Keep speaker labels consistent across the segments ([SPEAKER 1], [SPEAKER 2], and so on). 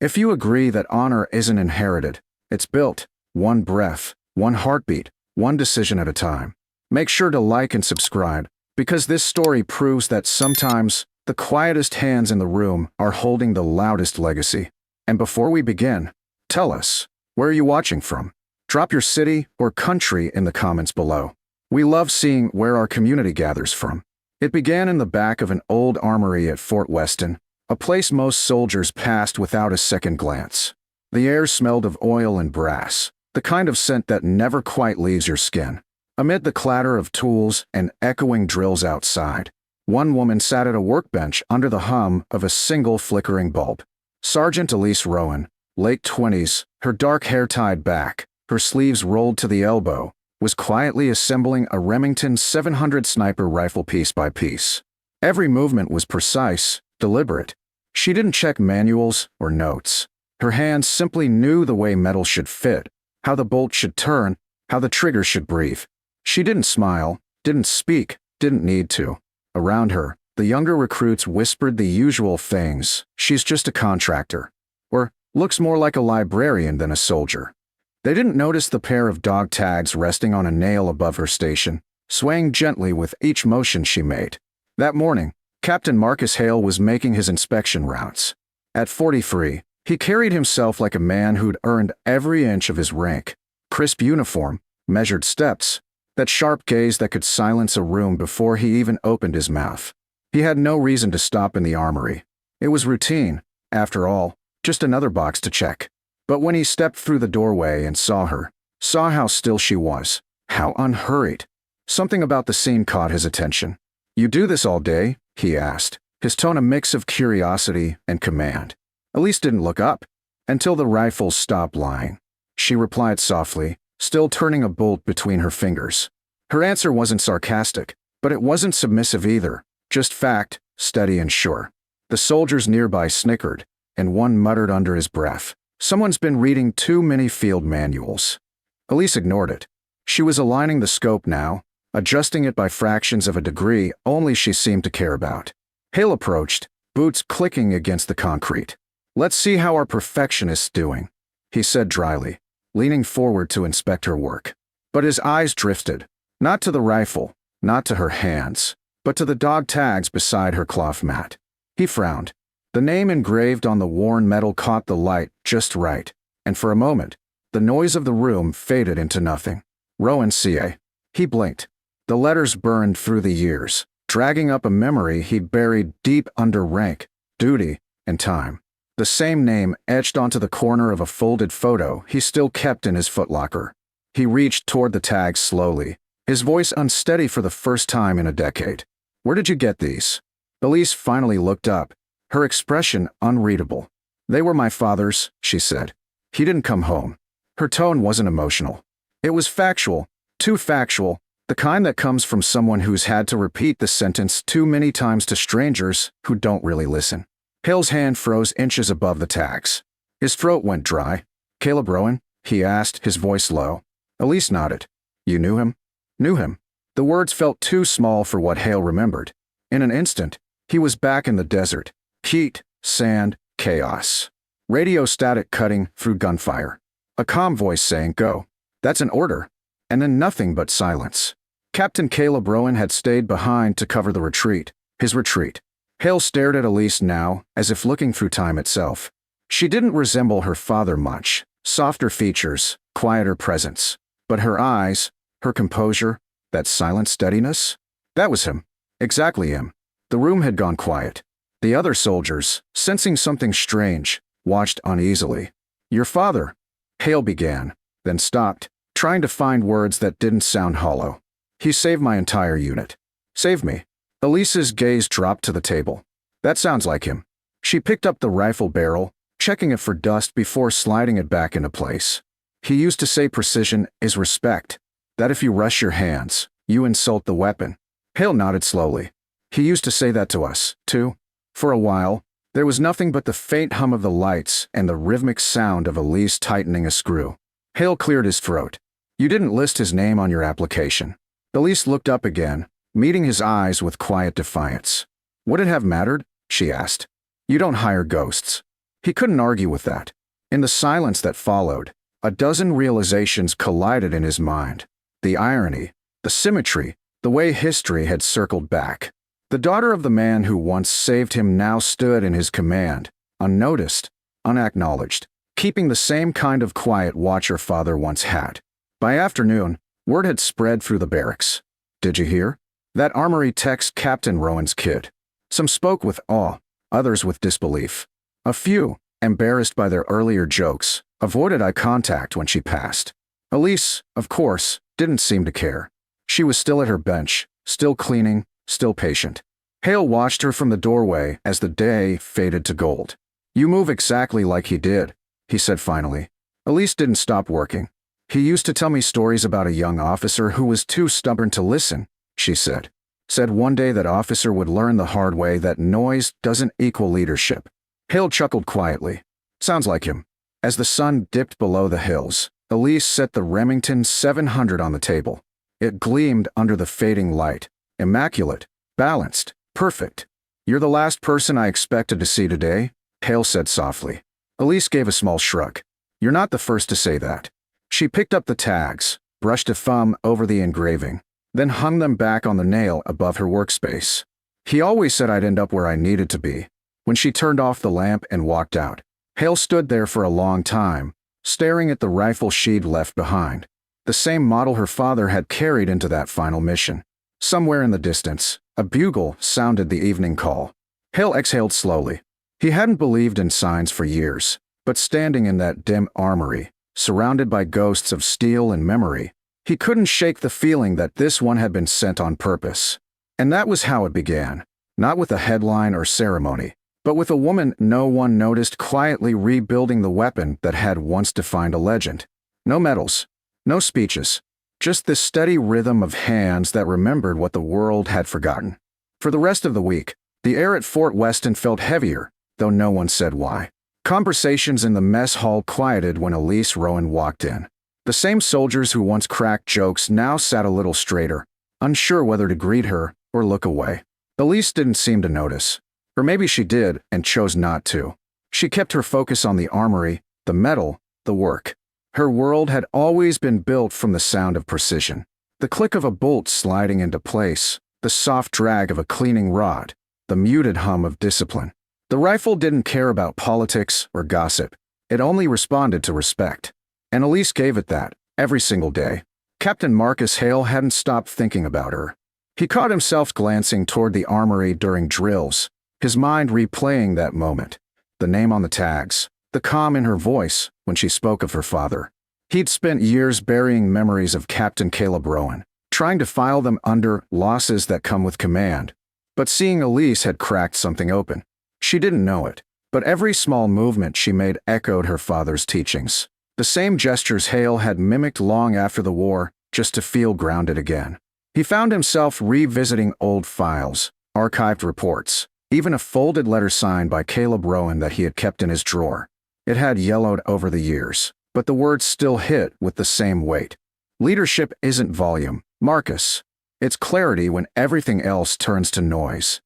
[SPEAKER 1] If you agree that honor isn't inherited, it's built, one breath, one heartbeat, one decision at a time. Make sure to like and subscribe, because this story proves that sometimes the quietest hands in the room are holding the loudest legacy. And before we begin, tell us, where are you watching from? Drop your city or country in the comments below. We love seeing where our community gathers from. It began in the back of an old armory at Fort Weston, a place most soldiers passed without a second glance. The air smelled of oil and brass, the kind of scent that never quite leaves your skin. Amid the clatter of tools and echoing drills outside, one woman sat at a workbench under the hum of a single flickering bulb. Sergeant Elise Rowan, late 20s, her dark hair tied back, her sleeves rolled to the elbow, was quietly assembling a Remington 700 sniper rifle piece by piece. Every movement was precise, deliberate. She didn't check manuals or notes. Her hands simply knew the way metal should fit, how the bolt should turn, how the trigger should breathe. She didn't smile, didn't speak, didn't need to. Around her, the younger recruits whispered the usual things. She's just a contractor. Or, looks more like a librarian than a soldier. They didn't notice the pair of dog tags resting on a nail above her station, swaying gently with each motion she made. That morning, Captain Marcus Hale was making his inspection rounds. At 43, he carried himself like a man who'd earned every inch of his rank. Crisp uniform, measured steps, that sharp gaze that could silence a room before he even opened his mouth. He had no reason to stop in the armory. It was routine, after all, just another box to check. But when he stepped through the doorway and saw her, saw how still she was, how unhurried, something about the scene caught his attention. "You do this all day?" he asked, his tone a mix of curiosity and command. Elise didn't look up, until the rifle stopped lying. She replied softly, still turning a bolt between her fingers. Her answer wasn't sarcastic, but it wasn't submissive either, just fact, steady and sure. The soldiers nearby snickered, and one muttered under his breath, "Someone's been reading too many field manuals." Elise ignored it. She was aligning the scope now, adjusting it by fractions of a degree only she seemed to care about. Hale approached, boots clicking against the concrete. "Let's see how our perfectionist's doing," he said dryly, leaning forward to inspect her work. But his eyes drifted, not to the rifle, not to her hands, but to the dog tags beside her cloth mat. He frowned. The name engraved on the worn metal caught the light just right, and for a moment, the noise of the room faded into nothing. Rowan CA. He blinked. The letters burned through the years, dragging up a memory he'd buried deep under rank, duty, and time. The same name etched onto the corner of a folded photo he still kept in his footlocker. He reached toward the tags slowly, his voice unsteady for the first time in a decade. "Where did you get these?" Elise finally looked up, her expression unreadable. "They were my father's," she said. "He didn't come home." Her tone wasn't emotional. It was factual, too factual, the kind that comes from someone who's had to repeat the sentence too many times to strangers who don't really listen. Hale's hand froze inches above the tags. His throat went dry. "Caleb Rowan?" he asked, his voice low. Elise nodded. "You knew him?" "Knew him." The words felt too small for what Hale remembered. In an instant, he was back in the desert. Heat, sand, chaos. Radio static cutting through gunfire. A calm voice saying, "Go." "That's an order." And then nothing but silence. Captain Caleb Rowan had stayed behind to cover the retreat, his retreat. Hale stared at Elise now, as if looking through time itself. She didn't resemble her father much, softer features, quieter presence. But her eyes, her composure, that silent steadiness, that was him. Exactly him. The room had gone quiet. The other soldiers, sensing something strange, watched uneasily. "Your father," Hale began, then stopped, trying to find words that didn't sound hollow. "He saved my entire unit." "Saved me?" Elise's gaze dropped to the table. "That sounds like him." She picked up the rifle barrel, checking it for dust before sliding it back into place. "He used to say precision is respect, that if you rush your hands, you insult the weapon." Hale nodded slowly. "He used to say that to us, too." For a while, there was nothing but the faint hum of the lights and the rhythmic sound of Elise tightening a screw. Hale cleared his throat. "You didn't list his name on your application." Elise looked up again, meeting his eyes with quiet defiance. "Would it have mattered?" she asked. "You don't hire ghosts." He couldn't argue with that. In the silence that followed, a dozen realizations collided in his mind. The irony, the symmetry, the way history had circled back. The daughter of the man who once saved him now stood in his command, unnoticed, unacknowledged, keeping the same kind of quiet watch her father once had. By afternoon, word had spread through the barracks. "Did you hear? That armory tech's Captain Rowan's kid." Some spoke with awe, others with disbelief. A few, embarrassed by their earlier jokes, avoided eye contact when she passed. Elise, of course, didn't seem to care. She was still at her bench, still cleaning, still patient. Hale watched her from the doorway as the day faded to gold. "You move exactly like he did," he said finally. Elise didn't stop working. "He used to tell me stories about a young officer who was too stubborn to listen," she said. Said one day that officer would learn the hard way that noise doesn't equal leadership. Hale chuckled quietly. "Sounds like him." As the sun dipped below the hills, Elise set the Remington 700 on the table. It gleamed under the fading light, immaculate, balanced, perfect. "You're the last person I expected to see today," Hale said softly. Elise gave a small shrug. "You're not the first to say that." She picked up the tags, brushed a thumb over the engraving, then hung them back on the nail above her workspace. "He always said I'd end up where I needed to be." When she turned off the lamp and walked out, Hale stood there for a long time, staring at the rifle she'd left behind. The same model her father had carried into that final mission. Somewhere in the distance, a bugle sounded the evening call. Hale exhaled slowly. He hadn't believed in signs for years, but standing in that dim armory, surrounded by ghosts of steel and memory, he couldn't shake the feeling that this one had been sent on purpose. And that was how it began, not with a headline or ceremony, but with a woman no one noticed quietly rebuilding the weapon that had once defined a legend. No medals, no speeches, just this steady rhythm of hands that remembered what the world had forgotten. For the rest of the week, the air at Fort Weston felt heavier, though no one said why. Conversations in the mess hall quieted when Elise Rowan walked in. The same soldiers who once cracked jokes now sat a little straighter, unsure whether to greet her or look away. Elise didn't seem to notice. Or maybe she did and chose not to. She kept her focus on the armory, the metal, the work. Her world had always been built from the sound of precision. The click of a bolt sliding into place, the soft drag of a cleaning rod, the muted hum of discipline. The rifle didn't care about politics or gossip. It only responded to respect. And Elise gave it that, every single day. Captain Marcus Hale hadn't stopped thinking about her. He caught himself glancing toward the armory during drills, his mind replaying that moment, the name on the tags, the calm in her voice when she spoke of her father. He'd spent years burying memories of Captain Caleb Rowan, trying to file them under losses that come with command. But seeing Elise had cracked something open. She didn't know it, but every small movement she made echoed her father's teachings. The same gestures Hale had mimicked long after the war, just to feel grounded again. He found himself revisiting old files, archived reports, even a folded letter signed by Caleb Rowan that he had kept in his drawer. It had yellowed over the years, but the words still hit with the same weight. Leadership isn't volume, Marcus. It's clarity when everything else turns to noise.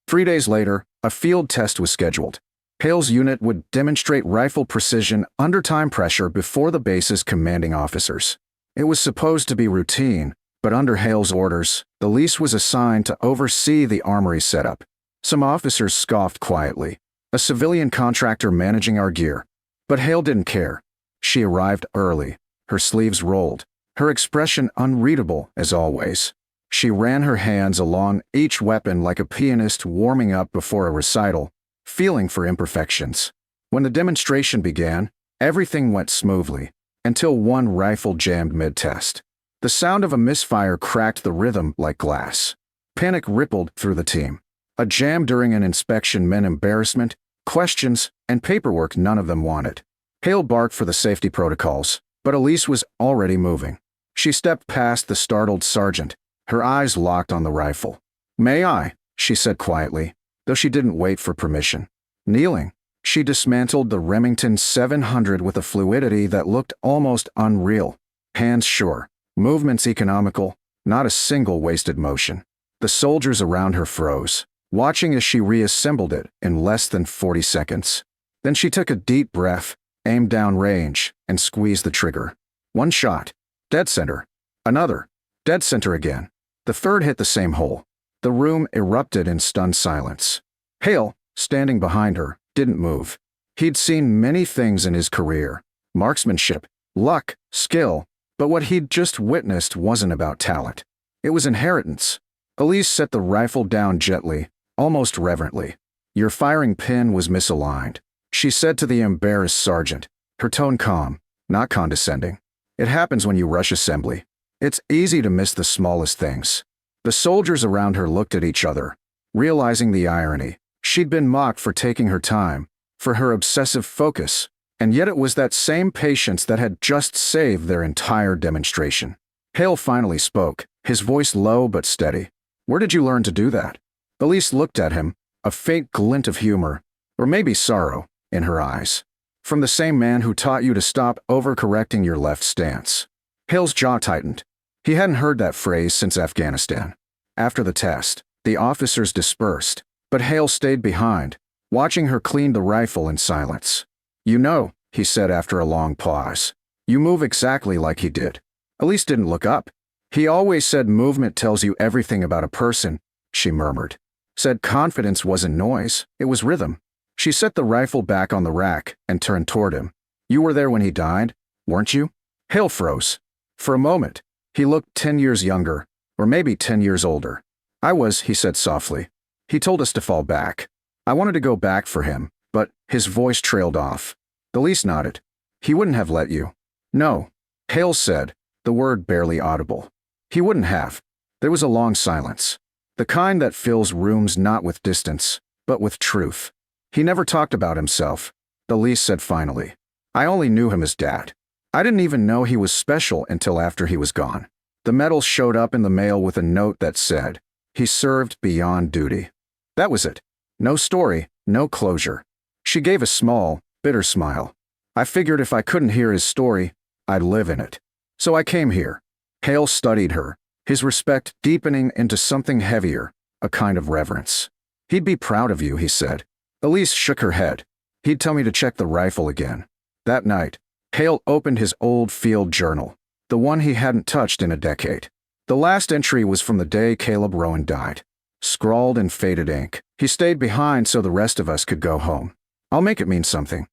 [SPEAKER 1] 3 days later, a field test was scheduled. Hale's unit would demonstrate rifle precision under time pressure before the base's commanding officers. It was supposed to be routine, but under Hale's orders, the lease was assigned to oversee the armory setup. Some officers scoffed quietly, a civilian contractor managing our gear. But Hale didn't care. She arrived early, her sleeves rolled, her expression unreadable as always. She ran her hands along each weapon like a pianist warming up before a recital, feeling for imperfections. When the demonstration began, everything went smoothly, until one rifle jammed mid-test. The sound of a misfire cracked the rhythm like glass. Panic rippled through the team. A jam during an inspection meant embarrassment, questions, and paperwork none of them wanted. Hale barked for the safety protocols, but Elise was already moving. She stepped past the startled sergeant, her eyes locked on the rifle. "May I?" she said quietly, though she didn't wait for permission. Kneeling, she dismantled the Remington 700 with a fluidity that looked almost unreal. Hands sure, movements economical, not a single wasted motion. The soldiers around her froze, watching as she reassembled it in less than 40 seconds. Then she took a deep breath, aimed down range, and squeezed the trigger. One shot. Dead center. Another. Dead center again. The third hit the same hole. The room erupted in stunned silence. Hale, standing behind her, didn't move. He'd seen many things in his career. Marksmanship, luck, skill, but what he'd just witnessed wasn't about talent. It was inheritance. Elise set the rifle down gently, almost reverently. Your firing pin was misaligned, she said to the embarrassed sergeant, her tone calm, not condescending. It happens when you rush assembly. It's easy to miss the smallest things. The soldiers around her looked at each other, realizing the irony. She'd been mocked for taking her time, for her obsessive focus, and yet it was that same patience that had just saved their entire demonstration. Hale finally spoke, his voice low but steady. Where did you learn to do that? Elise looked at him, a faint glint of humor, or maybe sorrow, in her eyes. From the same man who taught you to stop overcorrecting your left stance. Hale's jaw tightened. He hadn't heard that phrase since Afghanistan. After the test, the officers dispersed, but Hale stayed behind, watching her clean the rifle in silence. You know, he said after a long pause. You move exactly like he did. Elise didn't look up. He always said movement tells you everything about a person, she murmured. Said confidence wasn't noise, it was rhythm. She set the rifle back on the rack and turned toward him. You were there when he died, weren't you? Hale froze. For a moment, he looked 10 years younger, or maybe 10 years older. I was, he said softly. He told us to fall back. I wanted to go back for him, but his voice trailed off. Elise nodded. He wouldn't have let you. No, Hale said, the word barely audible. He wouldn't have. There was a long silence. The kind that fills rooms not with distance, but with truth. He never talked about himself, Elise said finally. I only knew him as Dad. I didn't even know he was special until after he was gone. The medal showed up in the mail with a note that said, he served beyond duty. That was it. No story, no closure. She gave a small, bitter smile. I figured if I couldn't hear his story, I'd live in it. So I came here. Hale studied her, his respect deepening into something heavier, a kind of reverence. He'd be proud of you, he said. Elise shook her head. He'd tell me to check the rifle again. That night, Hale opened his old field journal, the one he hadn't touched in a decade. The last entry was from the day Caleb Rowan died. Scrawled in faded ink, he stayed behind so the rest of us could go home. I'll make it mean something.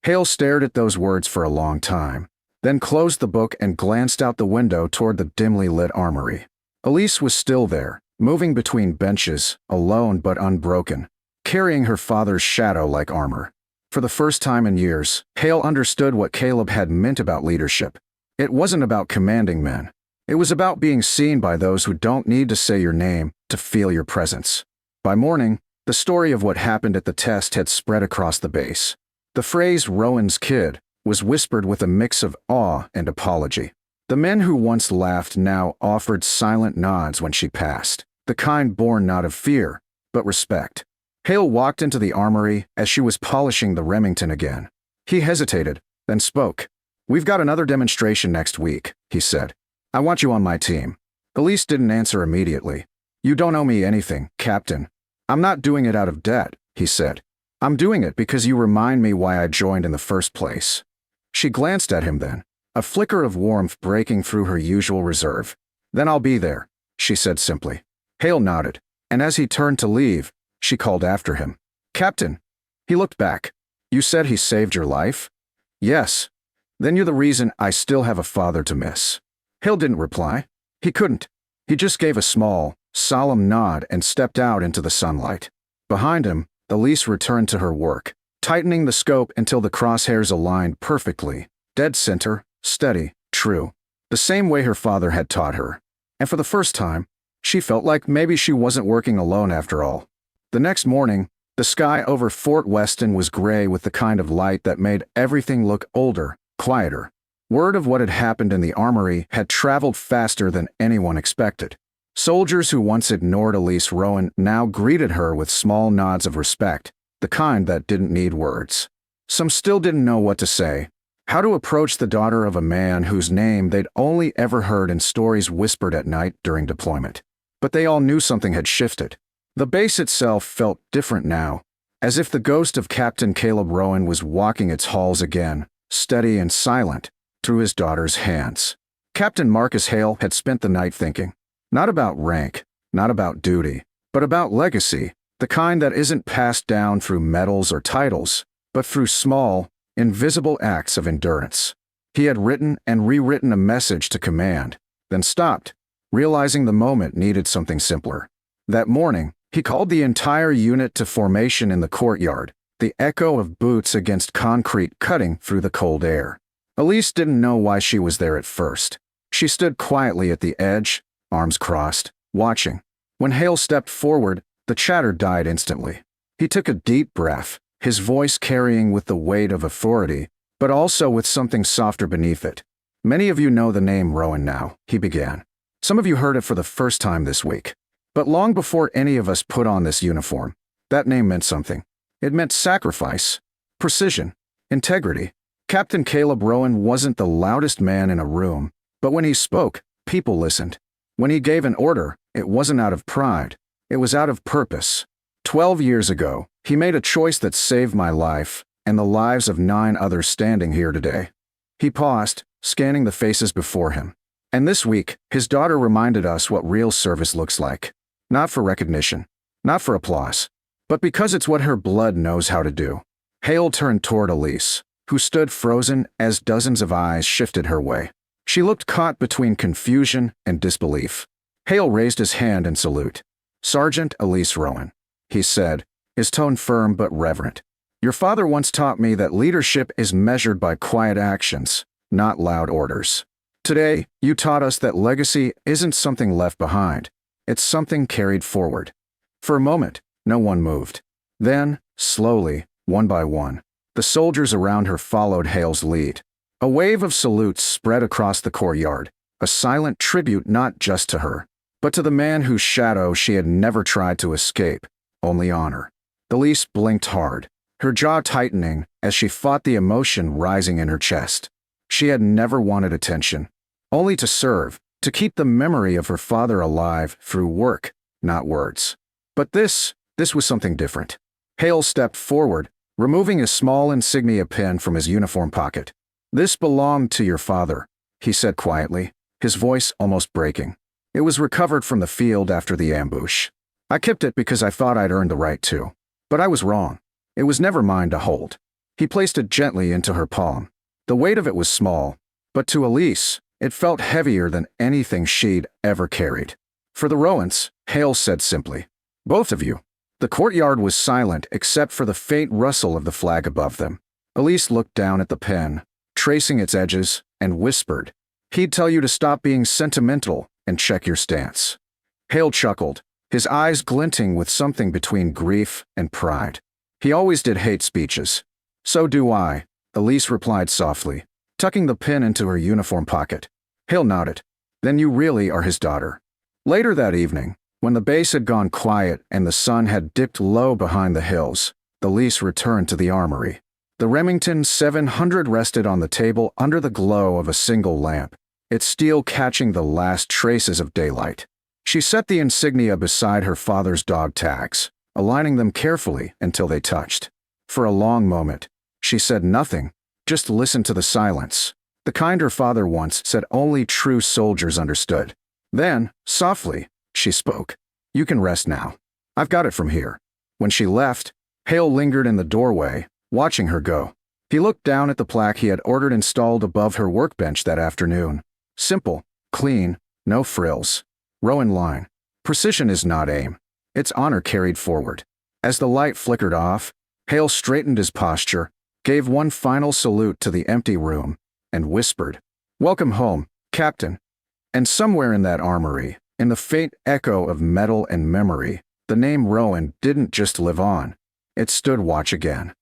[SPEAKER 1] Hale stared at those words for a long time, then closed the book and glanced out the window toward the dimly lit armory. Elise was still there, moving between benches, alone but unbroken, carrying her father's shadow like armor. For the first time in years, Hale understood what Caleb had meant about leadership. It wasn't about commanding men. It was about being seen by those who don't need to say your name to feel your presence. By morning, the story of what happened at the test had spread across the base. The phrase Rowan's kid was whispered with a mix of awe and apology. The men who once laughed now offered silent nods when she passed, the kind born not of fear, but respect. Hale walked into the armory as she was polishing the Remington again. He hesitated, then spoke. We've got another demonstration next week, he said. I want you on my team. Elise didn't answer immediately. You don't owe me anything, Captain. I'm not doing it out of debt, he said. I'm doing it because you remind me why I joined in the first place. She glanced at him then, a flicker of warmth breaking through her usual reserve. Then I'll be there, she said simply. Hale nodded, and as he turned to leave, she called after him. Captain. He looked back. You said he saved your life? Yes. Then you're the reason I still have a father to miss. Hale didn't reply. He couldn't. He just gave a small, solemn nod and stepped out into the sunlight. Behind him, Elise returned to her work, tightening the scope until the crosshairs aligned perfectly, dead center, steady, true, the same way her father had taught her. And for the first time, she felt like maybe she wasn't working alone after all. The next morning, the sky over Fort Weston was gray with the kind of light that made everything look older, quieter. Word of what had happened in the armory had traveled faster than anyone expected. Soldiers who once ignored Elise Rowan now greeted her with small nods of respect, the kind that didn't need words. Some still didn't know what to say, how to approach the daughter of a man whose name they'd only ever heard in stories whispered at night during deployment. But they all knew something had shifted. The base itself felt different now, as if the ghost of Captain Caleb Rowan was walking its halls again, steady and silent, through his daughter's hands. Captain Marcus Hale had spent the night thinking, not about rank, not about duty, but about legacy, the kind that isn't passed down through medals or titles, but through small, invisible acts of endurance. He had written and rewritten a message to command, then stopped, realizing the moment needed something simpler. That morning, he called the entire unit to formation in the courtyard, the echo of boots against concrete cutting through the cold air. Elise didn't know why she was there at first. She stood quietly at the edge, arms crossed, watching. When Hale stepped forward, the chatter died instantly. He took a deep breath, his voice carrying with the weight of authority, but also with something softer beneath it. "Many of you know the name Rowan now," he began. "Some of you heard it for the first time this week. But long before any of us put on this uniform, that name meant something. It meant sacrifice, precision, integrity. Captain Caleb Rowan wasn't the loudest man in a room, but when he spoke, people listened. When he gave an order, it wasn't out of pride, it was out of purpose. 12 years ago, he made a choice that saved my life and the lives of 9 others standing here today." He paused, scanning the faces before him. And this week, his daughter reminded us what real service looks like. Not for recognition, not for applause, but because it's what her blood knows how to do. Hale turned toward Elise, who stood frozen as dozens of eyes shifted her way. She looked caught between confusion and disbelief. Hale raised his hand in salute. "Sergeant Elise Rowan," he said, his tone firm but reverent. "Your father once taught me that leadership is measured by quiet actions, not loud orders. Today, you taught us that legacy isn't something left behind. It's something carried forward." For a moment, no one moved. Then, slowly, one by one, the soldiers around her followed Hale's lead. A wave of salutes spread across the courtyard, a silent tribute not just to her, but to the man whose shadow she had never tried to escape, only honor. Elise blinked hard, her jaw tightening as she fought the emotion rising in her chest. She had never wanted attention, only to serve, to keep the memory of her father alive through work, not words. But this was something different. Hale stepped forward, removing a small insignia pin from his uniform pocket. "This belonged to your father," he said quietly, his voice almost breaking. "It was recovered from the field after the ambush. I kept it because I thought I'd earned the right to. But I was wrong. It was never mine to hold." He placed it gently into her palm. The weight of it was small, but to Elise, it felt heavier than anything she'd ever carried. "For the Rowans," Hale said simply. "Both of you." The courtyard was silent except for the faint rustle of the flag above them. Elise looked down at the pen, tracing its edges, and whispered, "He'd tell you to stop being sentimental and check your stance." Hale chuckled, his eyes glinting with something between grief and pride. "He always did hate speeches." "So do I," Elise replied softly, tucking the pin into her uniform pocket. Hale nodded. "Then you really are his daughter." Later that evening, when the base had gone quiet and the sun had dipped low behind the hills, Elise returned to the armory. The Remington 700 rested on the table under the glow of a single lamp, its steel catching the last traces of daylight. She set the insignia beside her father's dog tags, aligning them carefully until they touched. For a long moment, she said nothing, just listened to the silence, the kind her father once said only true soldiers understood. Then, softly, she spoke. "You can rest now. I've got it from here." When she left, Hale lingered in the doorway, watching her go. He looked down at the plaque he had ordered installed above her workbench that afternoon. Simple, clean, no frills. Rowan line. Precision is not aim. It's honor carried forward. As the light flickered off, Hale straightened his posture, gave one final salute to the empty room, and whispered, "Welcome home, Captain." And somewhere in that armory, in the faint echo of metal and memory, the name Rowan didn't just live on. It stood watch again.